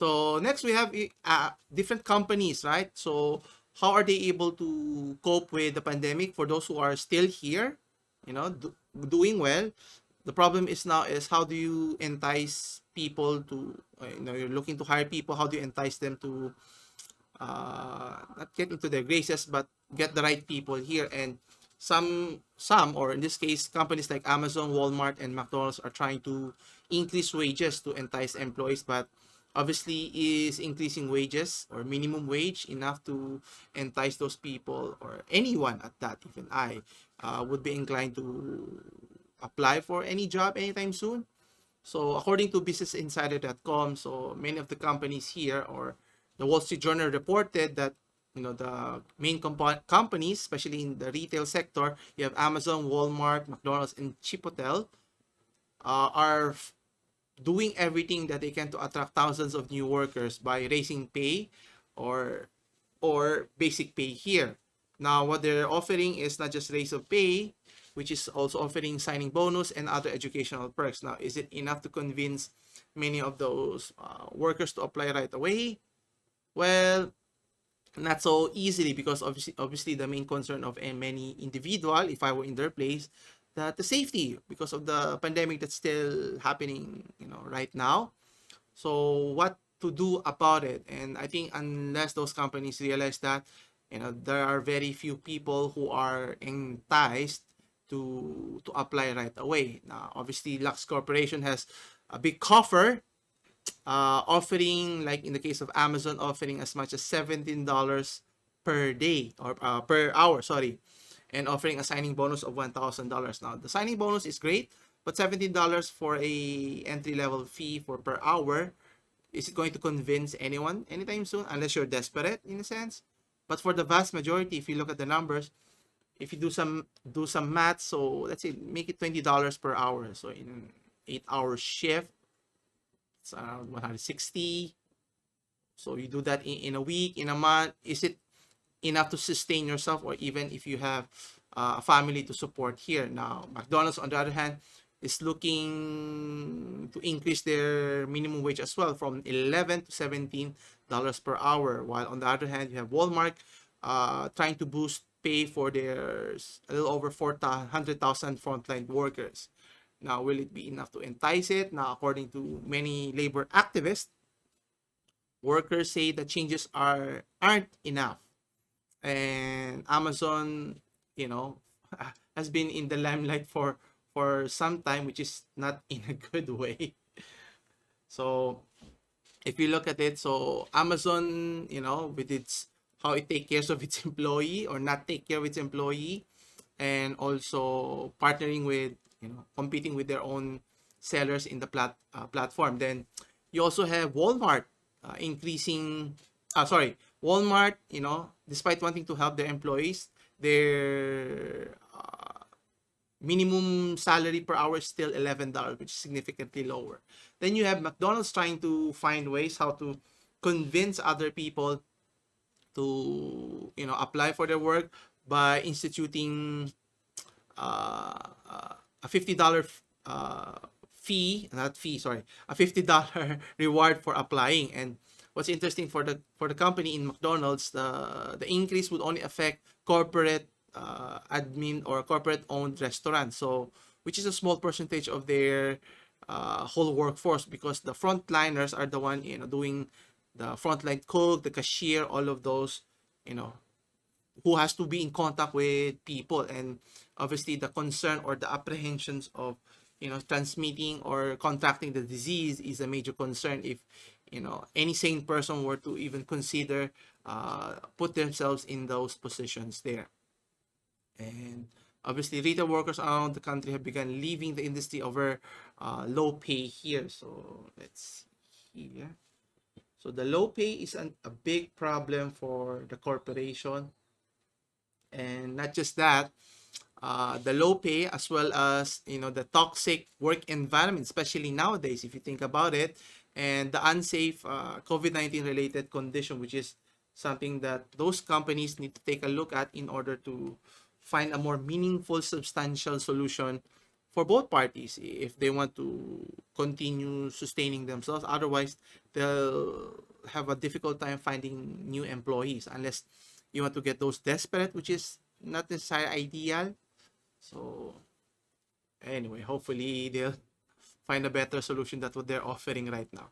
So next we have different companies, right? So how are they able to cope with the pandemic? For those who are still here, doing well. The problem is now is how do you entice people to, you're looking to hire people. How do you entice them to not get into their graces, but get the right people here? And or in this case, companies like Amazon, Walmart, and McDonald's are trying to increase wages to entice employees, but obviously is increasing wages or minimum wage enough to entice those people, or anyone at that, even I would be inclined to apply for any job anytime soon. So according to businessinsider.com, so many of the companies here, or the Wall Street Journal reported that the main companies, especially in the retail sector, you have Amazon, Walmart, McDonald's, and Chipotle, are doing everything that they can to attract thousands of new workers by raising pay, or basic pay here. Now, what they're offering is not just raise of pay, which is also offering signing bonus and other educational perks. Now, is it enough to convince many of those workers to apply right away? Well, not so easily, because obviously the main concern of many individual, if I were in their place, that the safety, because of the pandemic that's still happening, right now. So what to do about it? And I think unless those companies realize that, there are very few people who are enticed to apply right away. Now, obviously, Lux Corporation has a big coffer, offering, like in the case of Amazon, offering as much as $17 per day, or per hour, sorry, and offering a signing bonus of $1,000. Now, the signing bonus is great, but $17 for a entry level fee for per hour, is it going to convince anyone anytime soon, unless you're desperate in a sense? But for the vast majority, if you look at the numbers, if you do some math, so let's say make it $20 per hour. So in an 8-hour shift, it's around 160. So you do that in a week, in a month. Is it enough to sustain yourself, or even if you have a family to support here? Now, McDonald's, on the other hand, is looking to increase their minimum wage as well, from 11 to $17 per hour. While on the other hand, you have Walmart trying to boost pay for their a little over 400,000 frontline workers. Now, will it be enough to entice it? Now, according to many labor activists, workers say the changes aren't enough. And Amazon, you know, has been in the limelight for some time, which is not in a good way. So if you look at it, so Amazon, with its how it take care of its employee, or not take care of its employee, and also partnering with, competing with their own sellers in the platform. Then you also have Walmart increasing. Sorry, Walmart, despite wanting to help their employees, their minimum salary per hour is still $11, which is significantly lower. Then you have McDonald's trying to find ways how to convince other people to, apply for their work by instituting a $50 sorry, a $50 reward for applying. And what's interesting for the company in McDonald's, the increase would only affect corporate admin or corporate owned restaurants, so which is a small percentage of their whole workforce, because the frontliners are the one, doing the frontline cook, the cashier, all of those, who has to be in contact with people. And obviously the concern or the apprehensions of, transmitting or contracting the disease is a major concern if, any sane person were to even consider put themselves in those positions there. And obviously retail workers around the country have begun leaving the industry over low pay here. So let's see here. So the low pay is a big problem for the corporation. And not just that, the low pay, as well as, the toxic work environment, especially nowadays, if you think about it, and the unsafe COVID-19 related condition, which is something that those companies need to take a look at in order to find a more meaningful, substantial solution for both parties if they want to continue sustaining themselves. Otherwise, they'll have a difficult time finding new employees unless you want to get those desperate, which is not necessarily ideal. So anyway, hopefully they'll find a better solution than what they're offering right now.